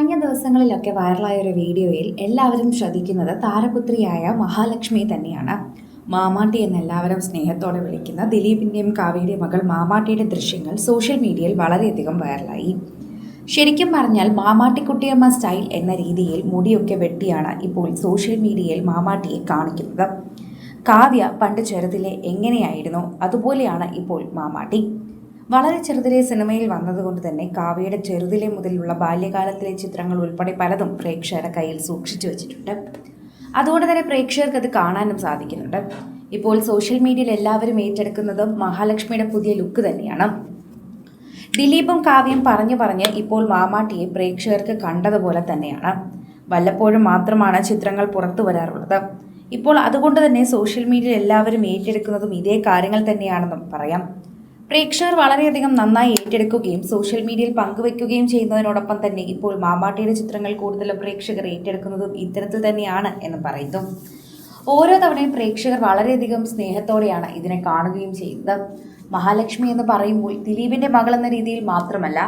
കഴിഞ്ഞ ദിവസങ്ങളിലൊക്കെ വൈറലായ ഒരു വീഡിയോയിൽ എല്ലാവരും ശ്രദ്ധിക്കുന്നത് താരപുത്രിയായ മഹാലക്ഷ്മി തന്നെയാണ്. മാമാട്ടി എന്ന് എല്ലാവരും സ്നേഹത്തോടെ വിളിക്കുന്ന ദിലീപിൻ്റെയും കാവ്യയുടെയും മകൾ മാമാട്ടിയുടെ ദൃശ്യങ്ങൾ സോഷ്യൽ മീഡിയയിൽ വളരെയധികം വൈറലായി. ശരിക്കും പറഞ്ഞാൽ മാമാട്ടിക്കുട്ടിയമ്മ സ്റ്റൈൽ എന്ന രീതിയിൽ മുടിയൊക്കെ വെട്ടിയാണ് ഇപ്പോൾ സോഷ്യൽ മീഡിയയിൽ മാമാട്ടിയെ കാണിക്കുന്നത്. കാവ്യ പണ്ട് ചെറുതിലെ എങ്ങനെയായിരുന്നോ അതുപോലെയാണ് ഇപ്പോൾ മാമാട്ടി. വളരെ ചെറുതിലെ സിനിമയിൽ വന്നതുകൊണ്ട് തന്നെ കാവ്യയുടെ ചെറുതിലെ മുതലുള്ള ബാല്യകാലത്തിലെ ചിത്രങ്ങൾ ഉൾപ്പെടെ പലതും പ്രേക്ഷകരുടെ കയ്യിൽ സൂക്ഷിച്ചു വെച്ചിട്ടുണ്ട്. അതുകൊണ്ട് തന്നെ പ്രേക്ഷകർക്ക് അത് കാണാനും സാധിക്കുന്നുണ്ട്. ഇപ്പോൾ സോഷ്യൽ മീഡിയയിൽ എല്ലാവരും ഏറ്റെടുക്കുന്നതും മഹാലക്ഷ്മിയുടെ പുതിയ ലുക്ക് തന്നെയാണ്. ദിലീപും കാവ്യയും പറഞ്ഞ് ഇപ്പോൾ മാമാട്ടിയെ പ്രേക്ഷകർക്ക് കണ്ടതുപോലെ തന്നെയാണ്. വല്ലപ്പോഴും മാത്രമാണ് ചിത്രങ്ങൾ പുറത്തു വരാറുള്ളത്. ഇപ്പോൾ അതുകൊണ്ട് തന്നെ സോഷ്യൽ മീഡിയയിൽ എല്ലാവരും ഏറ്റെടുക്കുന്നതും ഇതേ കാര്യങ്ങൾ തന്നെയാണെന്നും പറയാം. പ്രേക്ഷകർ വളരെയധികം നന്നായി ഏറ്റെടുക്കുകയും സോഷ്യൽ മീഡിയയിൽ പങ്കുവെക്കുകയും ചെയ്യുന്നതിനോടൊപ്പം തന്നെ ഇപ്പോൾ മാമാട്ടിയുടെ ചിത്രങ്ങൾ കൂടുതലും പ്രേക്ഷകർ ഏറ്റെടുക്കുന്നതും ഇത്തരത്തിൽ തന്നെയാണ് എന്ന് പറയുന്നു. ഓരോ തവണയും പ്രേക്ഷകർ വളരെയധികം സ്നേഹത്തോടെയാണ് ഇതിനെ കാണുകയും ചെയ്യുന്നത്. മഹാലക്ഷ്മി എന്ന് പറയുമ്പോൾ ദിലീപിൻ്റെ മകൾ എന്ന രീതിയിൽ മാത്രമല്ല,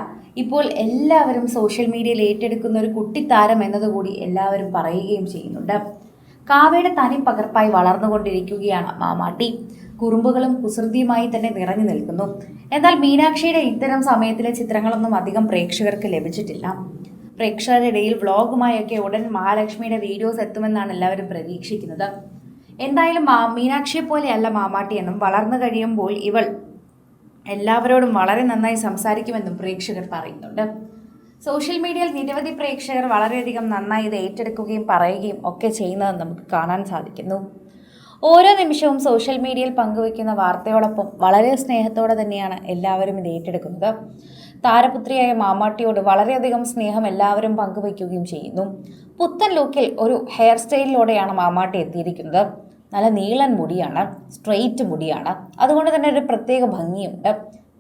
ഇപ്പോൾ എല്ലാവരും സോഷ്യൽ മീഡിയയിൽ ഏറ്റെടുക്കുന്ന ഒരു കുട്ടിത്താരം എന്നതുകൂടി എല്ലാവരും പറയുകയും ചെയ്യുന്നുണ്ട്. കാവ്യയുടെ തനി പകർപ്പായി വളർന്നുകൊണ്ടിരിക്കുകയാണ് മാമാട്ടി. കുറുമ്പുകളും കുസൃതിയുമായി തന്നെ നിറഞ്ഞു നിൽക്കുന്നു. എന്നാൽ മീനാക്ഷിയുടെ ഇത്തരം സമയത്തിലെ ചിത്രങ്ങളൊന്നും അധികം പ്രേക്ഷകർക്ക് ലഭിച്ചിട്ടില്ല. പ്രേക്ഷകരുടെ ഇടയിൽ വ്ളോഗുമായൊക്കെ ഉടൻ മഹാലക്ഷ്മിയുടെ വീഡിയോസ് എത്തുമെന്നാണ് എല്ലാവരും പ്രതീക്ഷിക്കുന്നത്. എന്തായാലും മീനാക്ഷിയെ പോലെയല്ല മാമാട്ടി എന്നും വളർന്നു കഴിയുമ്പോൾ ഇവൾ എല്ലാവരോടും വളരെ നന്നായി സംസാരിക്കുമെന്നും പ്രേക്ഷകർ പറയുന്നുണ്ട്. സോഷ്യൽ മീഡിയയിൽ നിരവധി പ്രേക്ഷകർ വളരെയധികം നന്നായി ഇത് ഏറ്റെടുക്കുകയും പറയുകയും ഒക്കെ ചെയ്യുന്നതെന്ന് നമുക്ക് കാണാൻ സാധിക്കുന്നു. ഓരോ നിമിഷവും സോഷ്യൽ മീഡിയയിൽ പങ്കുവയ്ക്കുന്ന വാർത്തയോടൊപ്പം വളരെ സ്നേഹത്തോടെ തന്നെയാണ് എല്ലാവരും ഇത് ഏറ്റെടുക്കുന്നത്. താരപുത്രിയായ മാമാട്ടിയോട് വളരെയധികം സ്നേഹം എല്ലാവരും പങ്കുവയ്ക്കുകയും ചെയ്യുന്നു. പുത്തൻ ലുക്കിൽ ഒരു ഹെയർ സ്റ്റൈലിലൂടെയാണ് മാമാട്ടി എത്തിയിരിക്കുന്നത്. നല്ല നീളൻ മുടിയാണ്, സ്ട്രെയിറ്റ് മുടിയാണ്. അതുകൊണ്ട് തന്നെ ഒരു പ്രത്യേക ഭംഗിയുണ്ട്.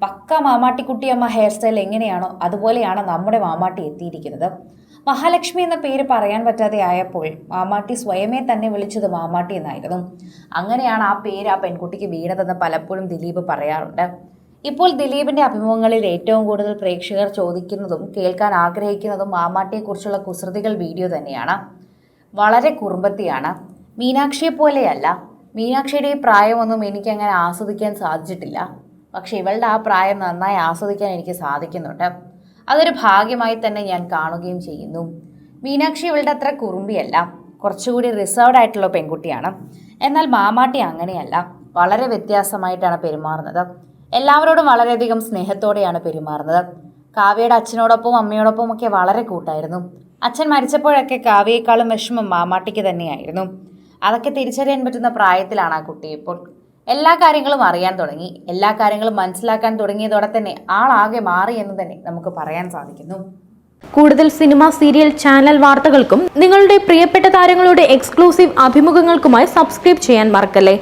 പക്ക മാമാട്ടിക്കുട്ടിയമ്മ ഹെയർ സ്റ്റൈൽ എങ്ങനെയാണോ അതുപോലെയാണ് നമ്മുടെ മാമാട്ടി എത്തിയിരിക്കുന്നത്. മഹാലക്ഷ്മി എന്ന പേര് പറയാൻ പറ്റാതെ ആയപ്പോൾ മാമാട്ടി സ്വയമേ തന്നെ വിളിച്ചത് മാമാട്ടി എന്നായിരുന്നു. അങ്ങനെയാണ് ആ പേര് ആ പെൺകുട്ടിക്ക് വീണതെന്ന് പലപ്പോഴും ദിലീപ് പറയാറുണ്ട്. ഇപ്പോൾ ദിലീപിൻ്റെ അഭിമുഖങ്ങളിൽ ഏറ്റവും കൂടുതൽ പ്രേക്ഷകർ ചോദിക്കുന്നതും കേൾക്കാൻ ആഗ്രഹിക്കുന്നതും മാമാട്ടിയെക്കുറിച്ചുള്ള കുസൃതികൾ വീഡിയോ തന്നെയാണ്. വളരെ കുറുമ്പത്തിയാണ്. മീനാക്ഷിയെ പോലെയല്ല. മീനാക്ഷിയുടെ ഈ പ്രായമൊന്നും എനിക്കങ്ങനെ ആസ്വദിക്കാൻ സാധിച്ചിട്ടില്ല. പക്ഷേ ഇവളുടെ ആ പ്രായം നന്നായി ആസ്വദിക്കാൻ എനിക്ക് സാധിക്കുന്നുണ്ട്. അതൊരു ഭാഗ്യമായി തന്നെ ഞാൻ കാണുകയും ചെയ്യുന്നു. മീനാക്ഷി ഇവളുടെ അത്ര കുറുമ്പിയല്ല, കുറച്ചുകൂടി റിസർവ്ഡ് ആയിട്ടുള്ള പെൺകുട്ടിയാണ്. എന്നാൽ മാമാട്ടി അങ്ങനെയല്ല, വളരെ വ്യത്യാസമായിട്ടാണ് പെരുമാറുന്നത്. എല്ലാവരോടും വളരെയധികം സ്നേഹത്തോടെയാണ് പെരുമാറുന്നത്. കാവ്യയുടെ അച്ഛനോടൊപ്പം അമ്മയോടൊപ്പം ഒക്കെ വളരെ കൂട്ടായിരുന്നു. അച്ഛൻ മരിച്ചപ്പോഴൊക്കെ കാവ്യയെക്കാളും വിഷമം മാമാട്ടിക്ക് തന്നെയായിരുന്നു. അതൊക്കെ തിരിച്ചറിയാൻ പറ്റുന്ന പ്രായത്തിലാണ് ആ കുട്ടി ഇപ്പോൾ. എല്ലാ കാര്യങ്ങളും അറിയാൻ തുടങ്ങി, എല്ലാ കാര്യങ്ങളും മനസ്സിലാക്കാൻ തുടങ്ങിയതോടെ തന്നെ ആളാകെ മാറി എന്ന് തന്നെ നമുക്ക് പറയാൻ സാധിക്കുന്നു. കൂടുതൽ സിനിമ, സീരിയൽ, ചാനൽ വാർത്തകൾക്കും നിങ്ങളുടെ പ്രിയപ്പെട്ട താരങ്ങളുടെ എക്സ്ക്ലൂസീവ് അഭിമുഖങ്ങൾക്കുമായി സബ്സ്ക്രൈബ് ചെയ്യാൻ മറക്കല്ലേ.